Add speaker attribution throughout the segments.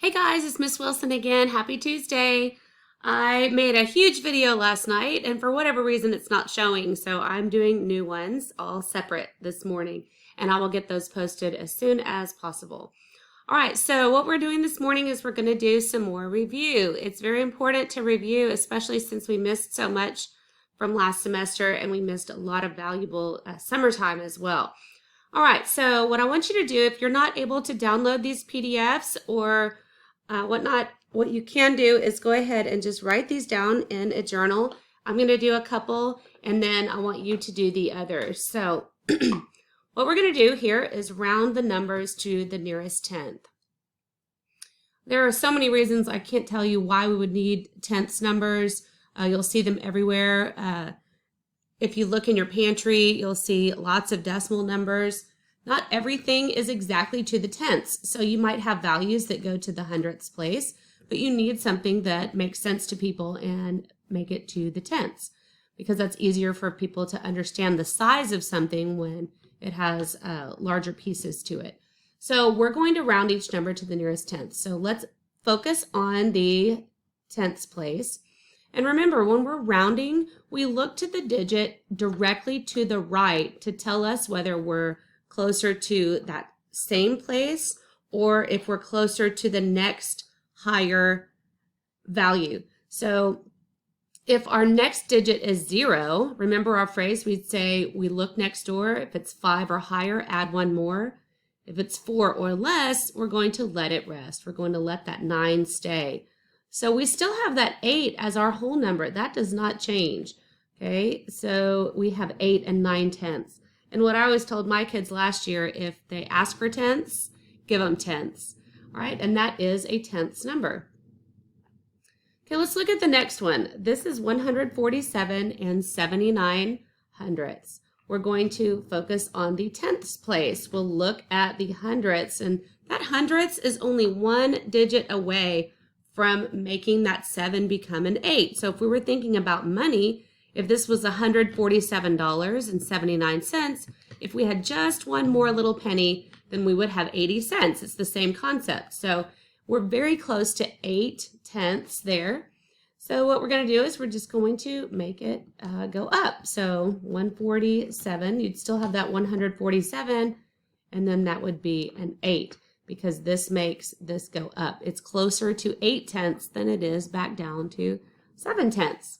Speaker 1: Hey guys, it's Miss Wilson again. Happy Tuesday. I made a huge video last night and for whatever reason it's not showing, so I'm doing new ones all separate this morning and I will get those posted as soon as possible. All right, so what we're doing this morning is we're going to do some more review. It's very important to review, especially since we missed so much from last semester and we missed a lot of valuable summertime as well. All right, so what I want you to do, if you're not able to download these PDFs or whatnot, what you can do is go ahead and just write these down in a journal. I'm going to do a couple and then I want you to do the others. So what we're going to do here is round the numbers to the nearest tenth. There are so many reasons I can't tell you why we would need tenths numbers. You'll see them everywhere. If you look in your pantry, you'll see lots of decimal numbers. Not everything is exactly to the tenths, so you might have values that go to the hundredths place, but you need something that makes sense to people and make it to the tenths, because that's easier for people to understand the size of something when it has larger pieces to it. So we're going to round each number to the nearest tenth. So let's focus on the tenths place. And remember, when we're rounding, we look to the digit directly to the right to tell us whether we're closer to that same place or if we're closer to the next higher value. So if our next digit is 0, remember our phrase, we'd say we look next door. If it's 5 or higher, add one more. If it's 4 or less, we're going to let it rest. We're going to let that 9 stay. So we still have that 8 as our whole number. That does not change. Okay, so we have 8 and 9 tenths. And what I always told my kids last year, if they ask for tenths, give them tenths. All right, and that is a tenths number. Okay, let's look at the next one. This is 147 and 79 hundredths. We're going to focus on the tenths place. We'll look at the hundredths, and that hundredths is only one digit away from making that 7 become an 8. So if we were thinking about money, if this was $147.79, if we had just one more little penny, then we would have 80 cents. It's the same concept. So we're very close to 8 tenths there. So what we're going to do is we're just going to make it go up. So 147, you'd still have that 147, and then that would be an 8 because this makes this go up. It's closer to 8 tenths than it is back down to 7 tenths.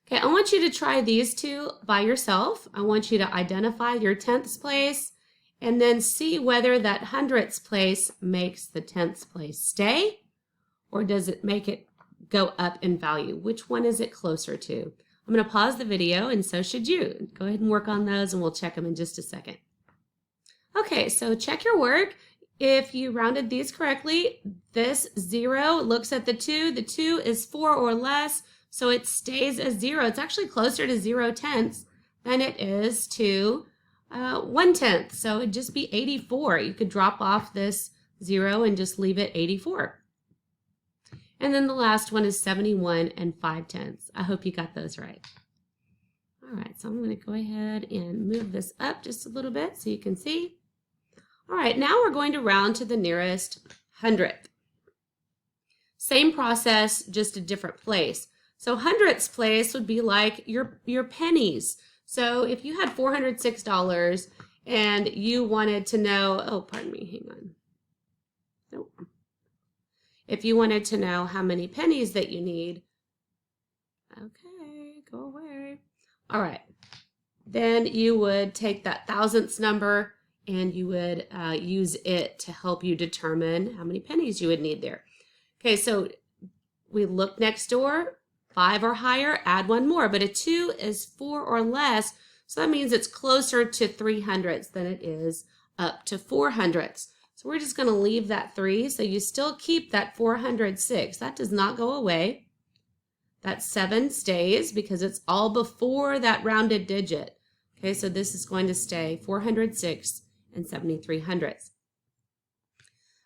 Speaker 1: Okay, I want you to try these two by yourself. I want you to identify your tenths place and then see whether that hundredths place makes the tenths place stay or does it make it go up in value. Which one is it closer to? I'm going to pause the video and so should you. Go ahead and work on those and we'll check them in just a second. Okay, so check your work. If you rounded these correctly, this 0 looks at the 2. The 2 is 4 or less. So it stays as 0. It's actually closer to 0 tenths than it is to 1 tenth. So it'd just be 84. You could drop off this 0 and just leave it 84. And then the last one is 71 and 5 tenths. I hope you got those right. All right, so I'm going to go ahead and move this up just a little bit so you can see. All right, now we're going to round to the nearest hundredth. Same process, just a different place. So hundredths place would be like your pennies. So if you had $406 and you wanted to know, oh, pardon me, hang on. Nope. If you wanted to know how many pennies that you need, okay, go away. All right, then you would take that thousandths number and you would use it to help you determine how many pennies you would need there. Okay, so we look next door. 5 or higher, add one more, but a 2 is 4 or less, so that means it's closer to 3 hundredths than it is up to 4 hundredths. So we're just going to leave that 3, so you still keep that 406. That does not go away. That 7 stays because it's all before that rounded digit. Okay, so this is going to stay 406 and 73 hundredths.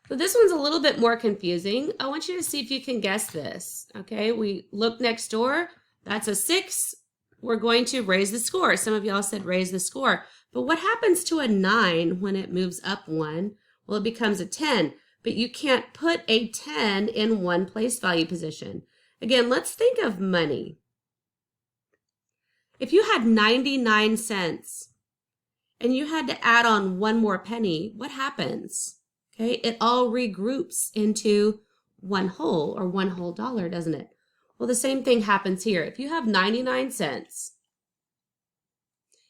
Speaker 1: So this one's a little bit more confusing. I want you to see if you can guess this. Okay, we look next door. That's a 6. We're going to raise the score. Some of y'all said raise the score. But what happens to a 9 when it moves up 1? Well, it becomes a 10. but you can't put a 10 in one place value position. Again, let's think of money. If you had 99 cents and you had to add on one more penny, what happens? Okay, it all regroups into one whole or one whole dollar, doesn't it? Well, the same thing happens here. If you have 99 cents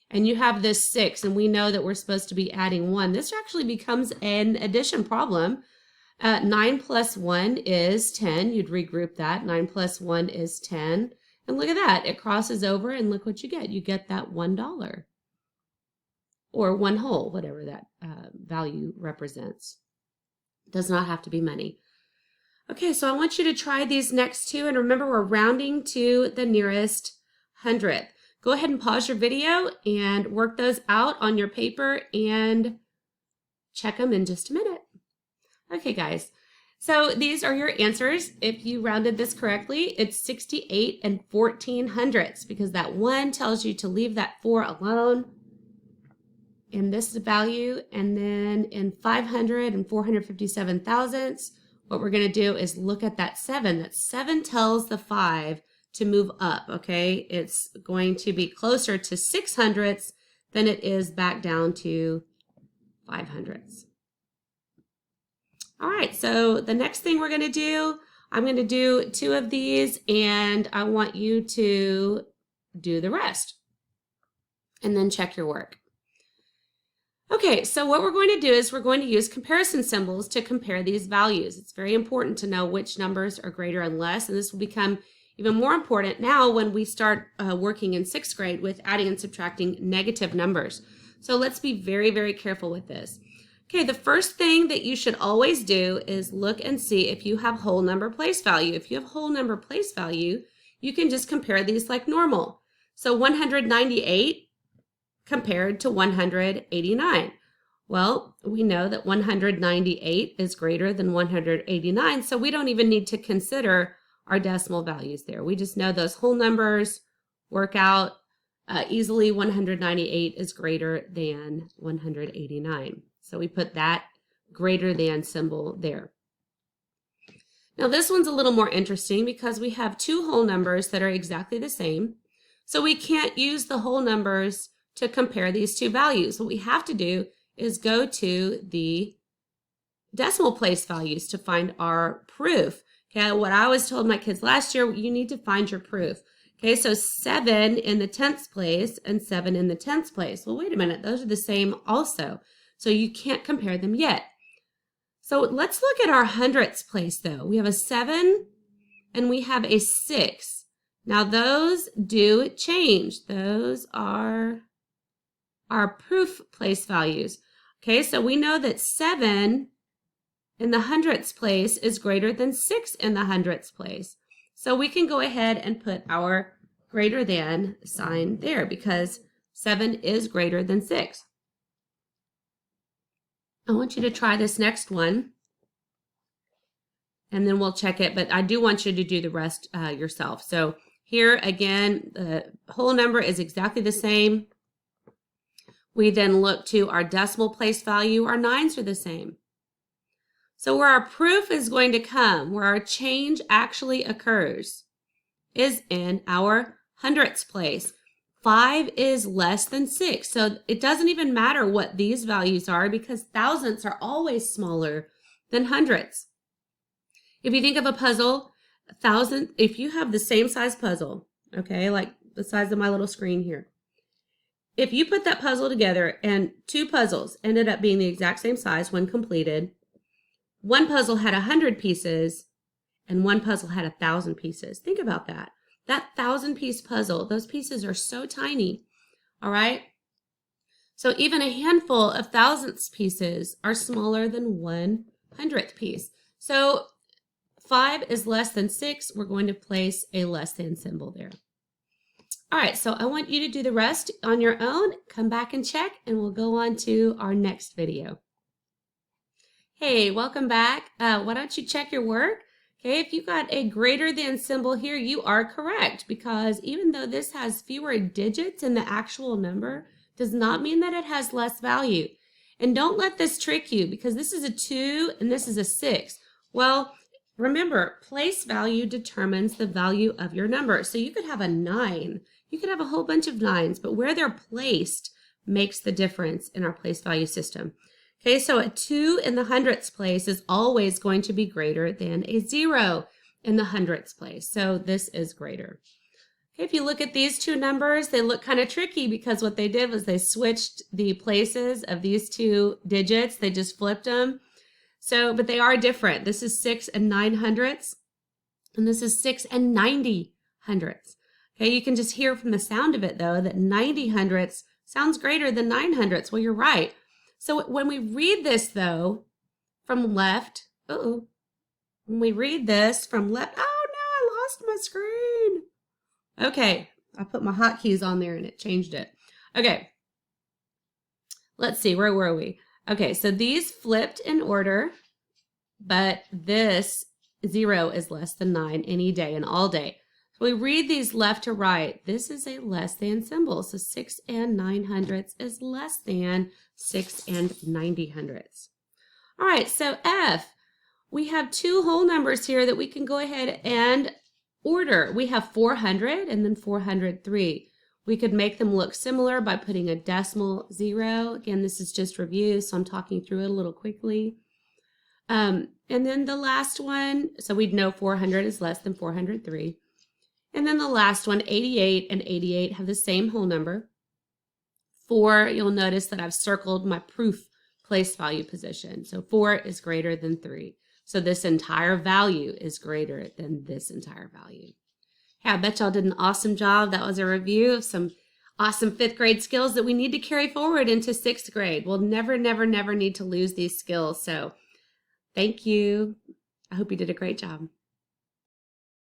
Speaker 1: and you have this 6, and we know that we're supposed to be adding 1, this actually becomes an addition problem. 9 plus 1 is 10. You'd regroup that. 9 plus 1 is 10. And look at that. It crosses over, and look what you get. You get that $1. Or one whole, whatever that value represents. It does not have to be money. Okay, so I want you to try these next two, and remember we're rounding to the nearest hundredth. Go ahead and pause your video and work those out on your paper and check them in just a minute. Okay, guys, so these are your answers. If you rounded this correctly, it's 68 and 1400ths, because that 1 tells you to leave that 4 alone. And this is a value. And then in 500 and 457 thousandths, what we're going to do is look at that 7. That 7 tells the 5 to move up, okay? It's going to be closer to 600ths than it is back down to 500ths. All right, so the next thing we're going to do, I'm going to do 2 of these, and I want you to do the rest and then check your work. Okay, so what we're going to do is we're going to use comparison symbols to compare these values. It's very important to know which numbers are greater and less, and this will become even more important now when we start working in 6th grade with adding and subtracting negative numbers. So let's be very, very careful with this. Okay, the first thing that you should always do is look and see if you have whole number place value. If you have whole number place value, you can just compare these like normal. So 198 compared to 189. Well, we know that 198 is greater than 189, so we don't even need to consider our decimal values there. We just know those whole numbers work out easily. 198 is greater than 189. So we put that greater than symbol there. Now this one's a little more interesting because we have 2 whole numbers that are exactly the same. So we can't use the whole numbers to compare these 2 values. What we have to do is go to the decimal place values to find our proof. Okay, what I always told my kids last year, you need to find your proof. Okay, so 7 in the 10th place and 7 in the 10th place. Well, wait a minute, those are the same also. So you can't compare them yet. So let's look at our hundredths place though. We have a 7 and we have a 6. Now those do change. Those are our proof place values. Okay, so we know that 7 in the hundredths place is greater than 6 in the hundredths place. So we can go ahead and put our greater than sign there because 7 is greater than 6. I want you to try this next one and then we'll check it, but I do want you to do the rest yourself. So here again, the whole number is exactly the same. We then look to our decimal place value. Our 9s are the same. So where our proof is going to come, where our change actually occurs, is in our hundredths place. 5 is less than 6. So it doesn't even matter what these values are because thousandths are always smaller than hundredths. If you think of a puzzle, if you have the same size puzzle, okay, like the size of my little screen here, if you put that puzzle together and 2 puzzles ended up being the exact same size when completed, one puzzle had 100 pieces and one puzzle had 1,000 pieces. Think about that. That 1,000-piece puzzle, those pieces are so tiny, all right? So even a handful of thousandths pieces are smaller than 1/100th piece. So 5 is less than 6. We're going to place a less than symbol there. All right, so I want you to do the rest on your own. Come back and check, and we'll go on to our next video. Hey, welcome back. Why don't you check your work? Okay, if you got a greater than symbol here, you are correct because even though this has fewer digits in the actual number, does not mean that it has less value. And don't let this trick you because this is a 2 and this is a 6. Well, remember, place value determines the value of your number. So you could have a 9. You could have a whole bunch of 9s, but where they're placed makes the difference in our place value system. Okay, so a 2 in the hundredths place is always going to be greater than a 0 in the hundredths place. So this is greater. Okay, if you look at these two numbers, they look kind of tricky because what they did was they switched the places of these two digits. They just flipped them. So, but they are different. This is 6 and 9 hundredths, and this is 6 and 90 hundredths. Okay, you can just hear from the sound of it though that 90 hundredths sounds greater than 9 hundredths. Well, you're right. So when we read this though, from left, when we read this from left, oh no, I lost my screen. Okay, I put my hotkeys on there and it changed it. Okay, let's see, where were we? Okay, so these flipped in order, but this 0 is less than 9 any day and all day. So we read these left to right. This is a less than symbol. So 6 and 9 hundredths is less than 6 and 90 hundredths. All right, so F, we have two whole numbers here that we can go ahead and order. We have 400 and then 403. We could make them look similar by putting a decimal 0. Again, this is just review, so I'm talking through it a little quickly. And then the last one, so we'd know 400 is less than 403. And then the last one, 88 and 88 have the same whole number. 4, you'll notice that I've circled my proof place value position. So 4 is greater than 3. So this entire value is greater than this entire value. Yeah, I bet y'all did an awesome job. That was a review of some awesome 5th grade skills that we need to carry forward into 6th grade. We'll never, never, never need to lose these skills. So thank you. I hope you did a great job.